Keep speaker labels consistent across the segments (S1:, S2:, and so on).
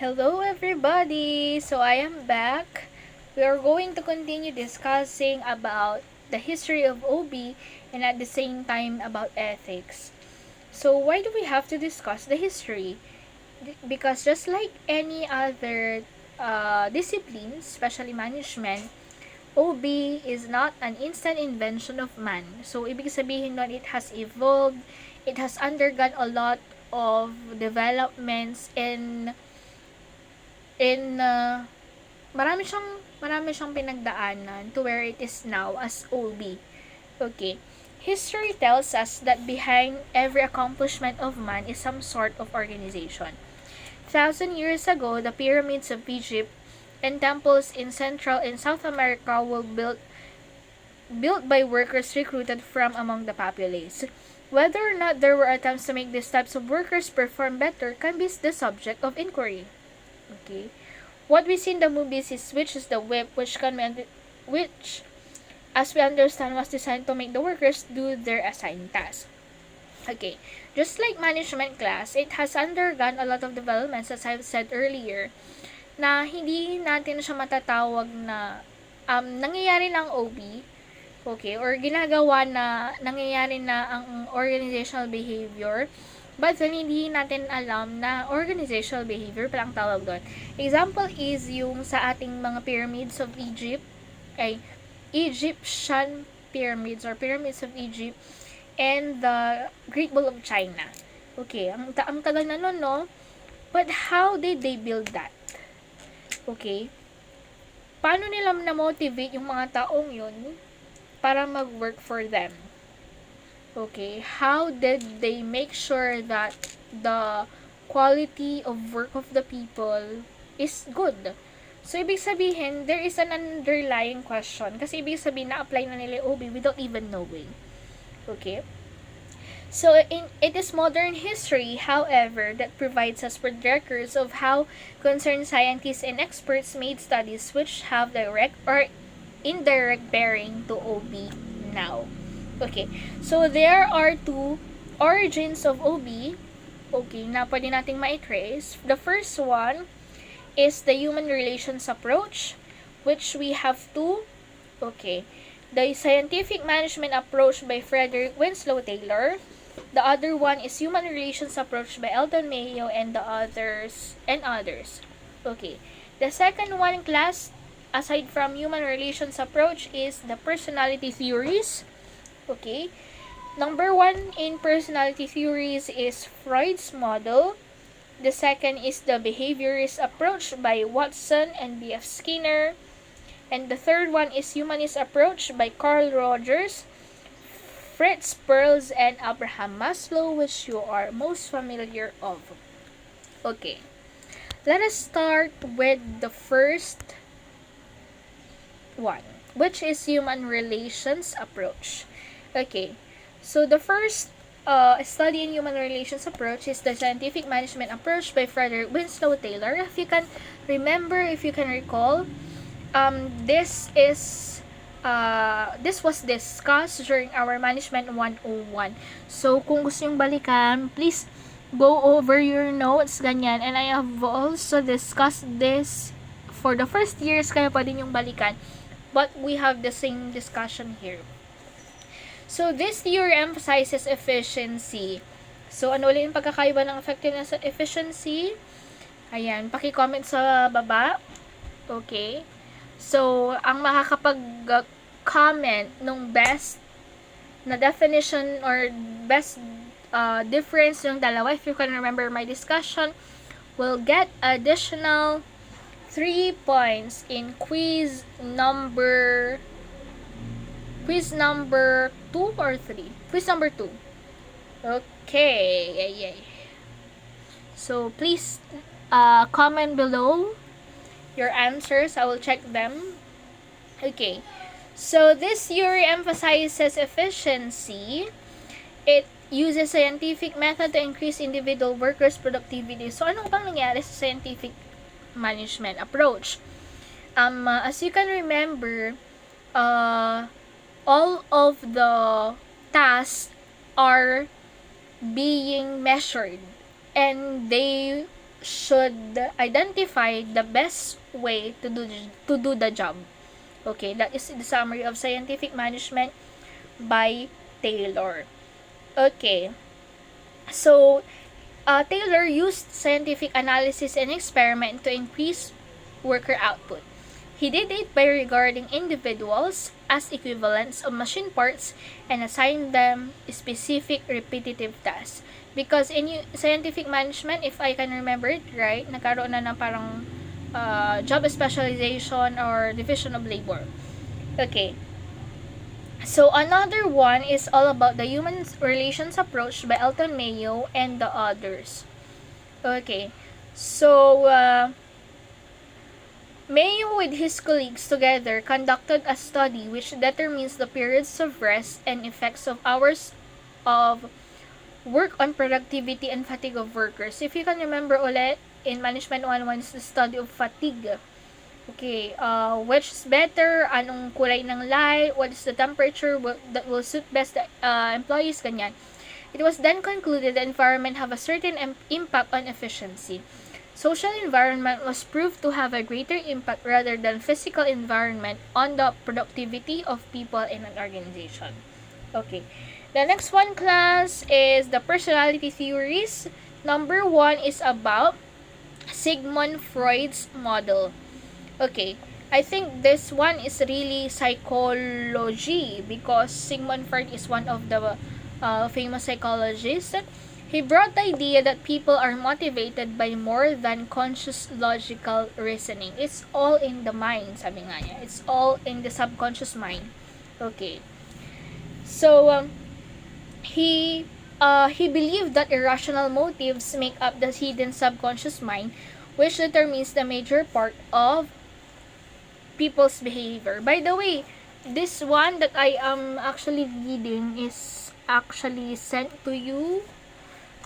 S1: Hello everybody! So I am back. We are going to continue discussing about the history of OB and at the same time about ethics. So why do we have to discuss the history? Because just like any other disciplines, especially management, OB is not an instant invention of man. So ibig sabihin nun, it has evolved, it has undergone a lot of developments in marami siyang pinagdaanan to where it is now as OB. Okay. History tells us that behind every accomplishment of man is some sort of organization. 1,000 years ago, the pyramids of Egypt and temples in Central and South America were built by workers recruited from among the populace. Whether or not there were attempts to make these types of workers perform better can be the subject of inquiry. Okay. What we see in the movies is which is the whip, which, as we understand, was designed to make the workers do their assigned tasks. Okay, just like management class, it has undergone a lot of developments, as I've said earlier, na hindi natin siya matatawag na nangyayari lang OB, okay, or ginagawa na nangyayari na ang organizational behavior. But then, hindi natin alam na organizational behavior palang tawag doon. Example is yung sa ating mga pyramids of Egypt, ay Egyptian pyramids or pyramids of Egypt and the Great Wall of China. Okay, ang tagal na nun, no? But how did they build that? Okay, paano nila na-motivate yung mga taong yun para mag-work for them? Okay, how did they make sure that the quality of work of the people is good? So, ibig sabihin, there is an underlying question. Kasi ibig sabihin, na-apply na nila OB without even knowing. Okay? So, it is modern history, however, that provides us with records of how concerned scientists and experts made studies which have direct or indirect bearing to OB now. Okay, so there are two origins of OB, okay, na pwede nating ma-trace. The first one is the human relations approach, which we have two, okay, the scientific management approach by Frederick Winslow Taylor. The other one is human relations approach by Eldon Mayo and others. Okay, the second one class, aside from human relations approach, is the personality theories. Okay. Number one in personality theories is Freud's model. The second is the behaviorist approach by Watson and B.F. Skinner. And the third one is humanist approach by Carl Rogers, Fritz Perls, and Abraham Maslow, which you are most familiar of. Okay. Let us start with the first one, which is human relations approach. Okay, so the first study in human relations approach is the scientific management approach by Frederick Winslow Taylor. If you can remember, if you can recall, this was discussed during our Management 101. So, kung gusto yung balikan, please go over your notes, ganyan. And I have also discussed this for the first years, kaya pwede yung balikan. But we have the same discussion here. So, this theory emphasizes efficiency. So, ano ulit yung pagkakaiba ng effectiveness at efficiency? Ayan, paki-comment sa baba. Okay. So, ang makakapag-comment nung best na definition or best difference ng dalawa, if you can remember my discussion, will get additional 3 points in quiz number 2 or 3? Quiz number 2. Okay. Yay. So, please comment below your answers. I will check them. Okay. So, this theory emphasizes efficiency. It uses scientific method to increase individual workers' productivity. So, ano bang nangyari sa scientific management approach? As you can remember, all of the tasks are being measured and they should identify the best way to do the job. Okay, that is the summary of scientific management by Taylor. Okay, so Taylor used scientific analysis and experiment to increase worker output. He did it by regarding individuals as equivalents of machine parts and assigned them specific repetitive tasks. Because in scientific management, if I can remember it right, nagkaroon na ng parang job specialization or division of labor. Okay. So another one is all about the human relations approach by Elton Mayo and the others. Okay. So Mayo with his colleagues together conducted a study which determines the periods of rest and effects of hours of work on productivity and fatigue of workers. If you can remember ulit, in Management 101 is the study of fatigue. Okay, which is better, anong kulay ng light, what is the temperature that will suit best the employees, ganyan. It was then concluded the environment have a certain impact on efficiency. Social environment was proved to have a greater impact rather than physical environment on the productivity of people in an organization. Okay. The next one, class, is the personality theories. Number 1 is about Sigmund Freud's model. Okay. I think this one is really psychology because Sigmund Freud is one of the famous psychologists. He brought the idea that people are motivated by more than conscious logical reasoning. It's all in the mind, sabi nga niya. It's all in the subconscious mind. Okay. So, he believed that irrational motives make up the hidden subconscious mind, which determines the major part of people's behavior. By the way, this one that I am actually reading is actually sent to you.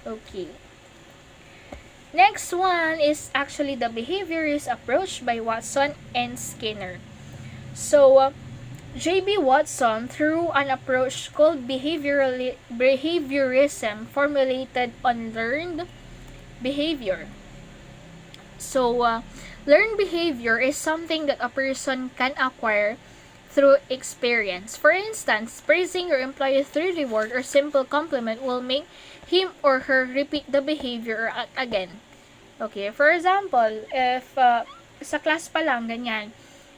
S1: Okay. Next one is actually the behaviorist approach by Watson and Skinner. So, J.B. Watson, through an approach called behaviorism, formulated on learned behavior. So, learned behavior is something that a person can acquire through experience. For instance, praising your employee through reward or simple compliment will make him or her repeat the behavior again. Okay, for example, if sa class pa lang, ganyan,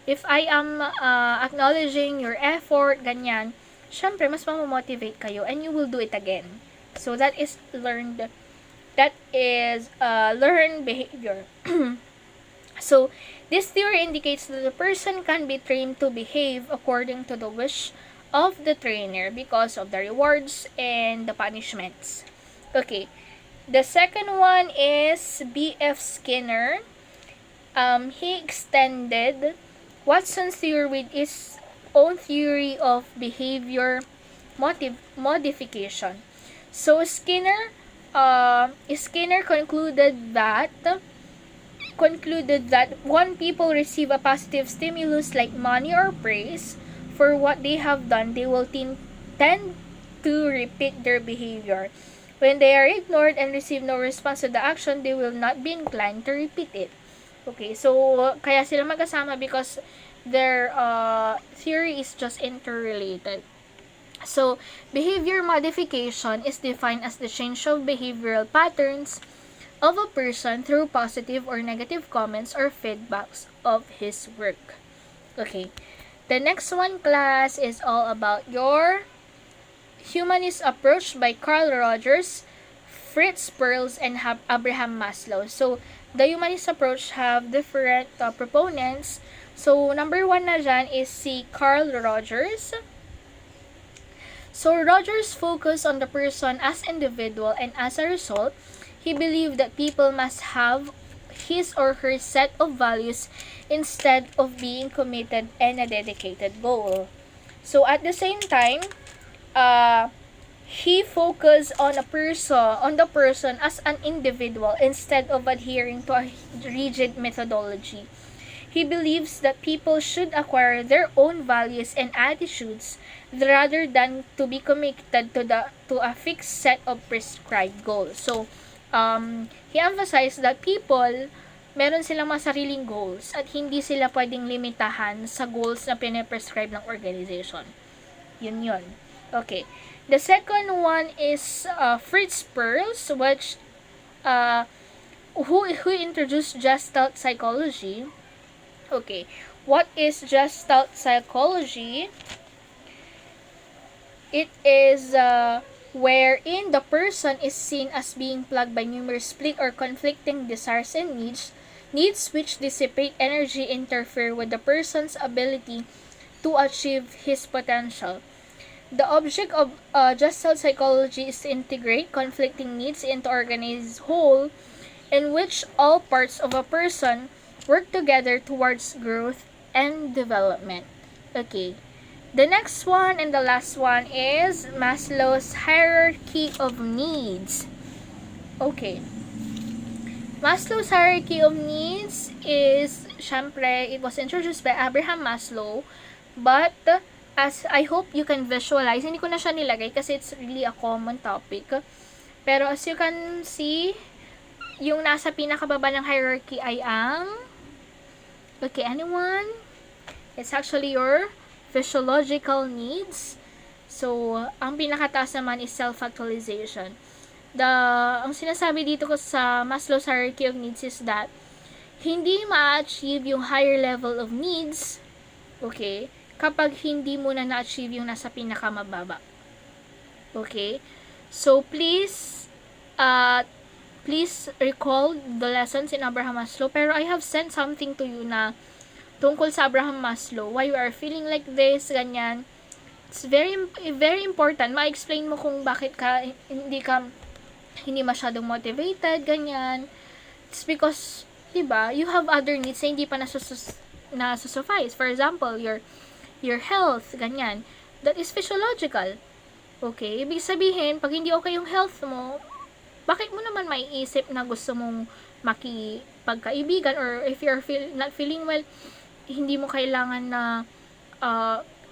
S1: if I am acknowledging your effort, ganyan, syempre, mas mamomotivate kayo and you will do it again. So, that is learned behavior. So, this theory indicates that the person can be trained to behave according to the wish of the trainer because of the rewards and the punishments. Okay. The second one is B.F. Skinner. He extended Watson's theory with his own theory of behavior modification. So Skinner concluded that when people receive a positive stimulus like money or praise for what they have done, they will tend to repeat their behavior. When they are ignored and receive no response to the action, they will not be inclined to repeat it. Okay, so kaya sila magkasama because their theory is just interrelated. So, behavior modification is defined as the change of behavioral patterns of a person through positive or negative comments or feedbacks of his work. Okay. The next one, class, is all about your humanist approach by Carl Rogers, Fritz Perls, and Abraham Maslow. So, the humanist approach have different proponents. So, number 1 na dyan is si Carl Rogers. So, Rogers focused on the person as individual, and as a result, he believed that people must have his or her set of values instead of being committed and a dedicated goal. So, at the same time, he focused on the person as an individual instead of adhering to a rigid methodology. He believes that people should acquire their own values and attitudes rather than to be committed to a fixed set of prescribed goals. So, He emphasized that people, meron silang mga sariling goals at hindi sila pwedeng limitahan sa goals na pinaprescribe ng organization. Yun. Okay. The second one is Fritz Perls, which who introduced Gestalt psychology. Okay. What is Gestalt psychology? It is wherein the person is seen as being plagued by numerous split or conflicting desires and needs which dissipate energy, interfere with the person's ability to achieve his potential. The object of Gestalt psychology is to integrate conflicting needs into organized whole in which all parts of a person work together towards growth and development. Okay. The next one and the last one is Maslow's hierarchy of needs. Okay. Maslow's hierarchy of needs is, syempre, it was introduced by Abraham Maslow, but as I hope you can visualize, hindi ko na siya nilagay kasi it's really a common topic. Pero as you can see, yung nasa pinakababa ng hierarchy ay ang, okay, anyone? It's actually your physiological needs. So, ang pinakataas naman is self-actualization. Ang sinasabi dito ko sa Maslow's hierarchy of needs is that hindi ma-achieve yung higher level of needs, okay, kapag hindi mo na na-achieve yung nasa pinakamababa. Okay? So, please recall the lessons in Abraham Maslow. Pero I have sent something to you na tungkol sa Abraham Maslow, why you are feeling like this, ganyan. It's very, very important. Ma-explain mo kung bakit hindi masyadong motivated, ganyan. It's because, diba, you have other needs na hindi pa nasusuffice. For example, your health, ganyan. That is physiological. Okay? Ibig sabihin, pag hindi okay yung health mo, bakit mo naman maiisip na gusto mong makipagkaibigan, or if you're not feeling well, hindi mo kailangan na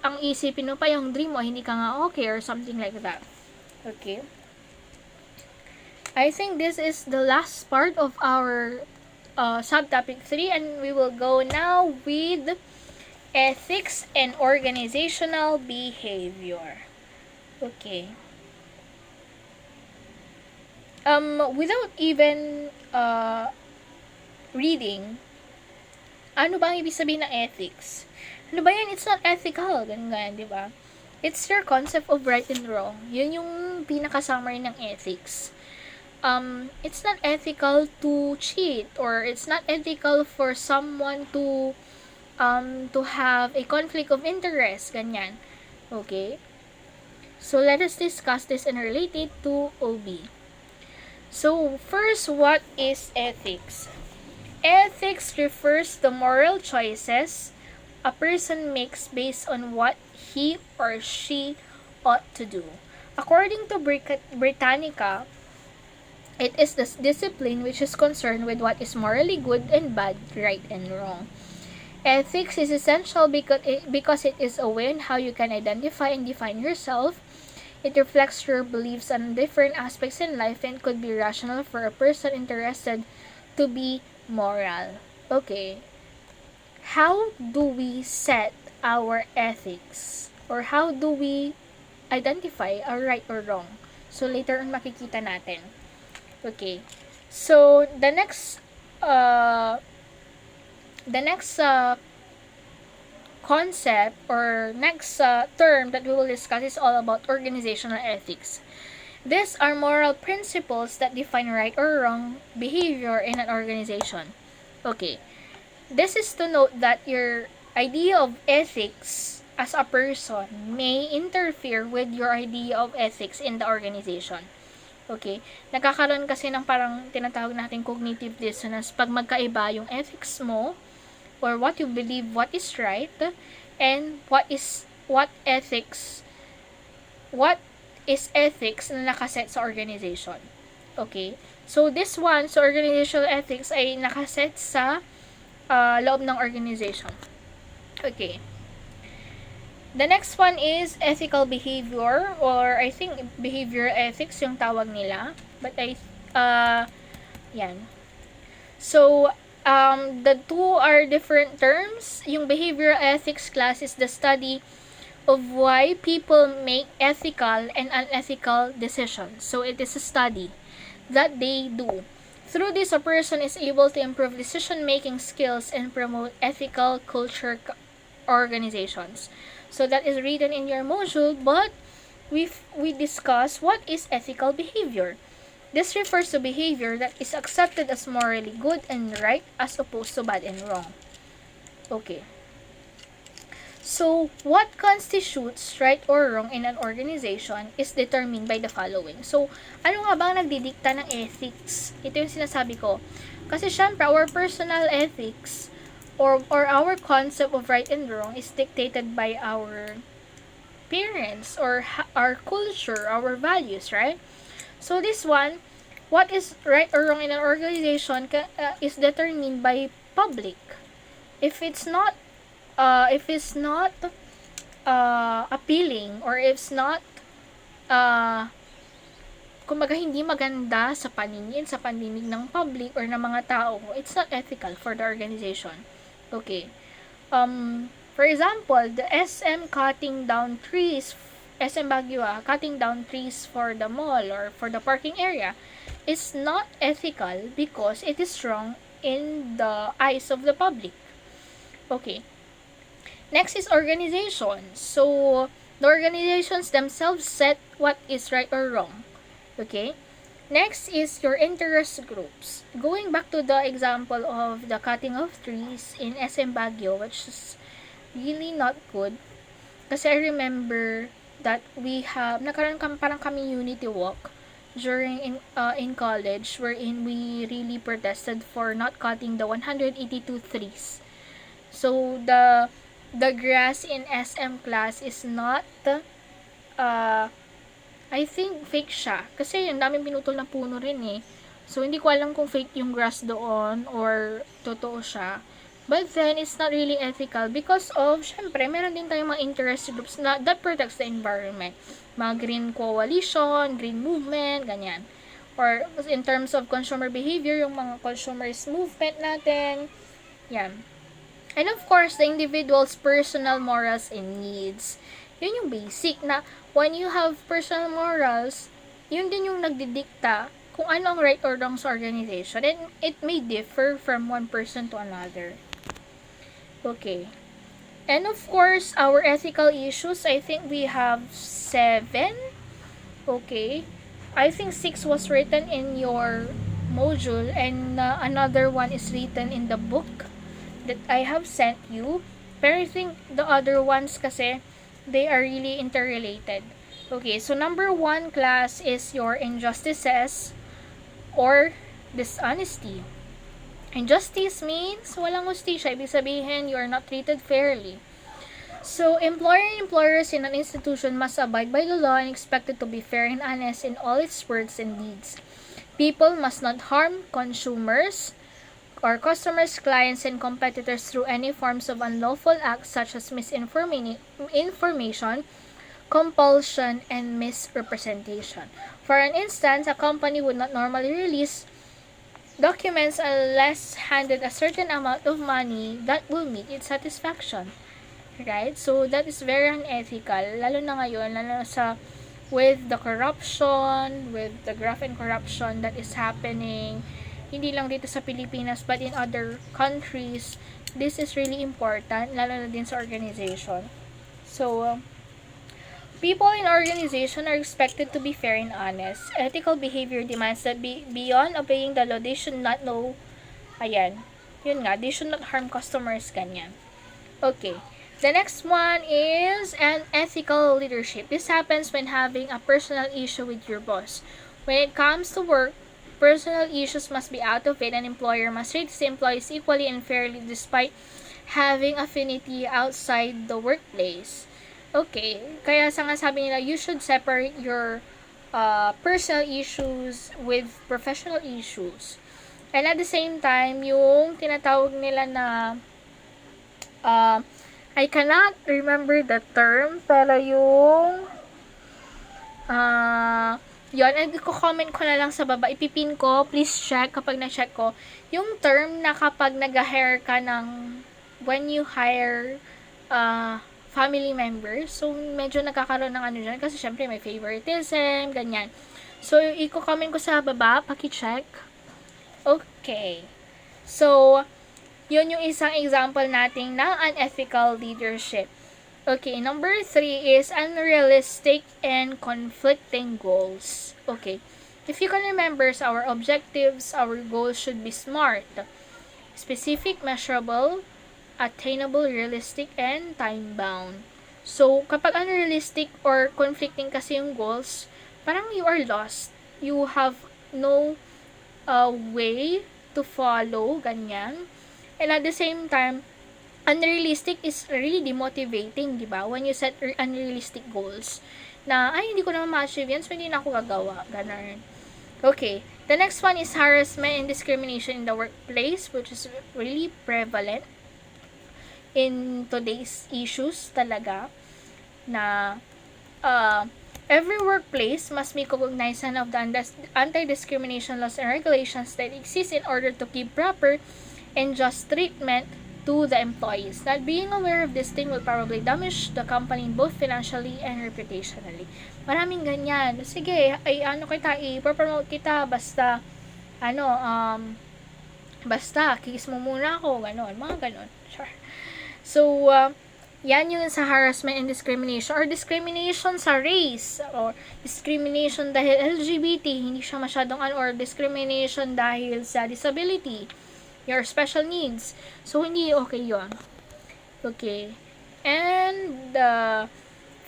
S1: ang isipin mo pa yung dream mo, hindi ka nga okay or something like that. Okay? I think this is the last part of our subtopic 3, and we will go now with ethics and organizational behavior. Okay. Without even reading, ano ba ang ibig sabihin ng ethics? Ano ba yan? It's not ethical. Ganun, di ba? It's your concept of right and wrong. Yun yung pinaka-summary ng ethics. It's not ethical to cheat, or it's not ethical for someone to have a conflict of interest. Ganyan. Okay? So, let us discuss this and relate it to OB. So, first, what is ethics? Ethics refers to moral choices a person makes based on what he or she ought to do. According to Britannica, it is the discipline which is concerned with what is morally good and bad, right and wrong. Ethics is essential because it is a way on how you can identify and define yourself. It reflects your beliefs on different aspects in life and could be rational for a person interested to be moral. Okay. How do we set our ethics? Or how do we identify our right or wrong? So, later on makikita natin. Okay. So, the next concept or next term that we will discuss is all about organizational ethics. These are moral principles that define right or wrong behavior in an organization. Okay. This is to note that your idea of ethics as a person may interfere with your idea of ethics in the organization. Okay? Nagkakaroon kasi ng parang tinatawag natin cognitive dissonance pag magkaiba yung ethics mo or what you believe what is right and what is ethics na nakaset sa organization. Okay? So, this one, so organizational ethics ay nakaset sa loob ng organization. Okay. The next one is ethical behavior, or I think behavior ethics yung tawag nila. But I yan. So, the two are different terms. Yung behavioral ethics class is the study of why people make ethical and unethical decisions. So, it is a study that they do. Through this, a person is able to improve decision-making skills and promote ethical culture organizations. So, that is written in your module, but we discuss what is ethical behavior. This refers to behavior that is accepted as morally good and right as opposed to bad and wrong. Okay. So, what constitutes right or wrong in an organization is determined by the following. So, ano nga bang nagdidikta ng ethics? Ito yung sinasabi ko. Kasi syempre, our personal ethics or our concept of right and wrong is dictated by our parents or our culture, our values, right? So this one, what is right or wrong in an organization is determined by public. If it's not appealing, or if it's not kumbaga hindi maganda sa paningin, sa pandinig ng public or ng mga tao, it's not ethical for the organization. Okay. For example, the SM cutting down trees, SM Baguio, cutting down trees for the mall or for the parking area is not ethical because it is wrong in the eyes of the public. Okay. Next is organizations. So, the organizations themselves set what is right or wrong. Okay. Next is your interest groups. Going back to the example of the cutting of trees in SM Baguio, which is really not good. Kasi I remember that we have, nakaroon parang community walk during in college wherein we really protested for not cutting the 182 trees. So, the grass in SM class is not, I think fake siya. Kasi yung daming pinutol na puno rin eh. So, hindi ko alam kung fake yung grass doon or totoo siya. But then, it's not really ethical because of, syempre, meron din tayong mga interest groups na that protects the environment. Mga green coalition, green movement, ganyan. Or in terms of consumer behavior, yung mga consumers movement natin, yan. And of course, the individual's personal morals and needs. Yun yung basic na when you have personal morals, yun din yung nagdidikta kung ano ang right or wrong sa organization. And it may differ from one person to another. Okay. And of course, our ethical issues, I think we have 7. Okay. I think 6 was written in your module and another one is written in the book that I have sent you. Pero I think the other ones kasi, they are really interrelated. Okay, so number 1 class is your injustices or dishonesty. Injustice means walang hustisya. Ibig sabihin, you are not treated fairly. So, employers in an institution must abide by the law and expected to be fair and honest in all its words and deeds. People must not harm consumers or customers, clients, and competitors through any forms of unlawful acts such as misinformation, compulsion, and misrepresentation. For an instance, a company would not normally release documents unless handed a certain amount of money that will meet its satisfaction. Right? So, that is very unethical. Lalo na ngayon, lalo na with the corruption, with the graft and corruption that is happening, hindi lang dito sa Pilipinas, but in other countries, this is really important, lalo na din sa organization. So, people in organization are expected to be fair and honest. Ethical behavior demands that beyond obeying the law, they should not know, yun nga, they should not harm customers, ganyan. Okay. The next one is an ethical leadership. This happens when having a personal issue with your boss. When it comes to work, personal issues must be out of it. An employer must treat his employees equally and fairly despite having affinity outside the workplace. Okay, kaya nga sabi nila, you should separate your personal issues with professional issues. And at the same time, yung tinatawag nila na I cannot remember the term, pero yung Yun, and i-comment ko na lang sa baba, ipipin ko, please check kapag na-check ko, yung term na kapag nag-hire ka ng, when you hire family members, so medyo nagkakaroon ng ano dyan, kasi syempre may favoritism, ganyan. So, i-comment ko sa baba, paki-check. Okay. So, yun yung isang example nating ng unethical leadership. Okay, number 3 is unrealistic and conflicting goals. Okay, if you can remember, our objectives, our goals should be SMART. Specific, measurable, attainable, realistic, and time-bound. So, kapag unrealistic or conflicting kasi yung goals, parang you are lost. You have no way to follow, ganyan. And at the same time, unrealistic is really demotivating, di ba? When you set unrealistic goals na, ay, hindi ko naman ma-achieve yan, so hindi na ako gagawa. Ganun. Okay. The next one is harassment and discrimination in the workplace, which is really prevalent in today's issues talaga, na every workplace must be cognizant of the anti-discrimination laws and regulations that exist in order to give proper and just treatment to the employees. Not being aware of this thing will probably damage the company both financially and reputationally. Maraming ganyan. Sige, i-promote kita, basta, basta, kiss mo muna ako, ganon, mga ganon. Sure. So, yan yung sa harassment and discrimination, or discrimination sa race, or discrimination dahil LGBT, hindi siya masyadong or discrimination dahil sa disability, your special needs. So, hindi okay yon. Okay. And,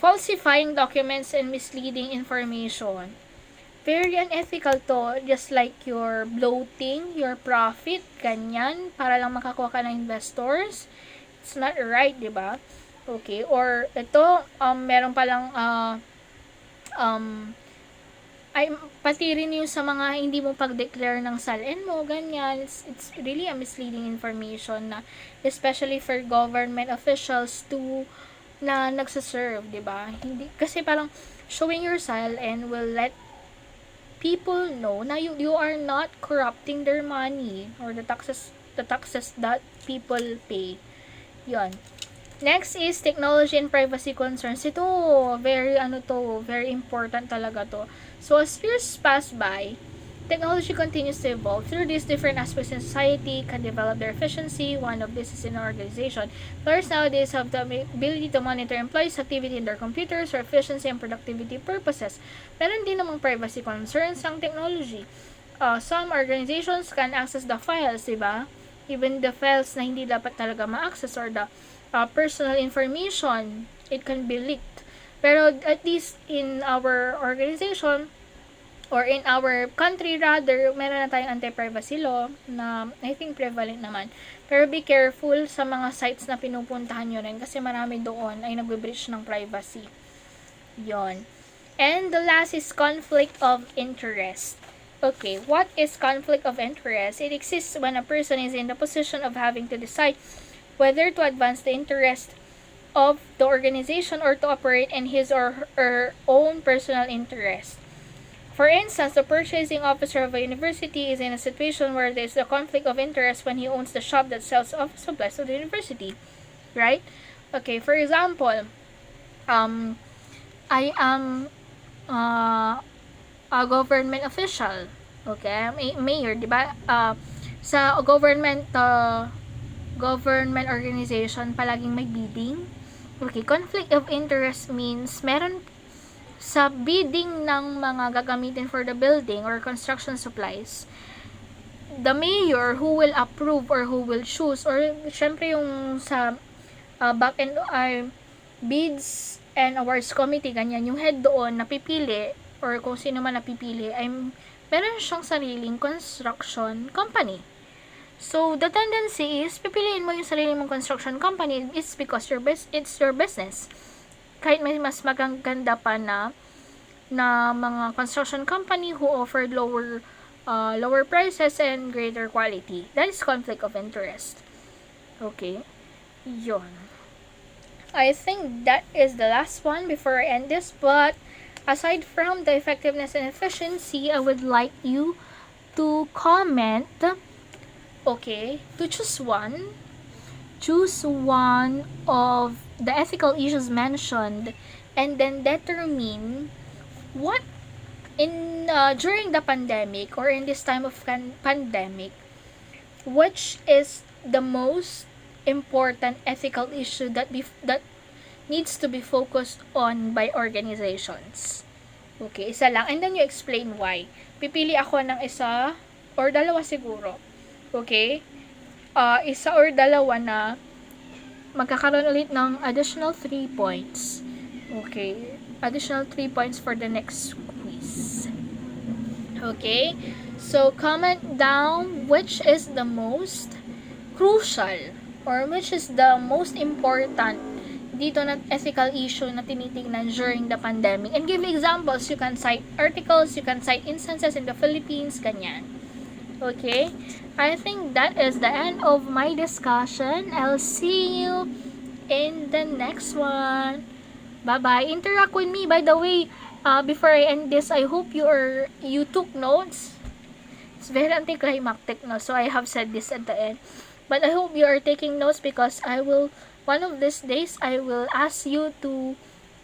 S1: falsifying documents and misleading information. Very unethical to. Just like your bloating, your profit, ganyan, para lang makakuha ka ng investors. It's not right, di ba? Okay. Or, ito, meron palang, ay pati rin yung sa mga hindi mo pag-declare ng SALN mo, ganyan. It's really a misleading information na especially for government officials na nagsaserve, 'di ba? Hindi kasi parang showing your SALN will let people know na you are not corrupting their money or the taxes that people pay. 'Yon. Next is technology and privacy concerns. Ito, very important talaga to. So, as years pass by, technology continues to evolve. Through these different aspects in society can develop their efficiency. One of this is in an organization. Employers nowadays have the ability to monitor employees' activity in their computers for efficiency and productivity purposes. Meron din namang privacy concerns ang technology. Some organizations can access the files, diba? Even the files na hindi dapat talaga ma-access or the personal information, it can be leaked. Pero at least in our organization or in our country rather, meron na tayong anti-privacy law na I think prevalent naman. Pero be careful sa mga sites na pinupuntahan nyo rin kasi marami doon ay nagbe-breach ng privacy. Yon. And the last is conflict of interest. Okay, what is conflict of interest? It exists when a person is in the position of having to decide whether to advance the interest of the organization or to operate in his or her own personal interest. For instance, the purchasing officer of a university is in a situation where there is a conflict of interest when he owns the shop that sells office supplies to the university. Right? Okay, for example, I am a government official. Okay? Mayor, di ba? Sa government organization, palaging may bidding. Okay, conflict of interest means meron sa bidding ng mga gagamitin for the building or construction supplies, the mayor who will approve or who will choose, or syempre yung sa back end bids and awards committee, ganyan, yung head doon napipili or kung sino man napipili ay meron siyang sariling construction company. So, the tendency is, pipiliin mo yung sarili mong construction company, it's because it's your business. Kahit may mas magaganda pa na mga construction company who offered lower prices and greater quality. That is conflict of interest. Okay? Yon. I think that is the last one before I end this, but Aside from the effectiveness and efficiency, I would like you to comment, okay, to choose one of the ethical issues mentioned, and then determine what in during the pandemic or in this time of pandemic, which is the most important ethical issue that needs to be focused on by organizations. Okay, isa lang. And then you explain why. Pipili ako ng isa or dalawa siguro. Okay? Isa or dalawa na magkakaroon ulit ng additional 3 points. Okay? Additional 3 points for the next quiz. Okay? So, comment down which is the most crucial or which is the most important dito na ethical issue na tinitingnan during the pandemic. And give examples. You can cite articles, you can cite instances in the Philippines, ganyan. Okay? I think that is the end of my discussion. I'll see you in the next one. Bye-bye. Interact with me. By the way, before I end this, I hope you took notes. It's very anticlimactic, no? So I have said this at the end. But I hope you are taking notes because one of these days, I will ask you to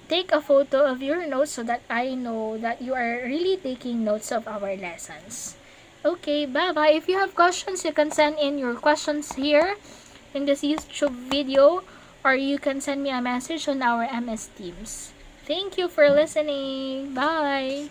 S1: take a photo of your notes so that I know that you are really taking notes of our lessons. Okay, bye-bye. If you have questions, you can send in your questions here in this YouTube video, or you can send me a message on our MS Teams. Thank you for listening. Bye!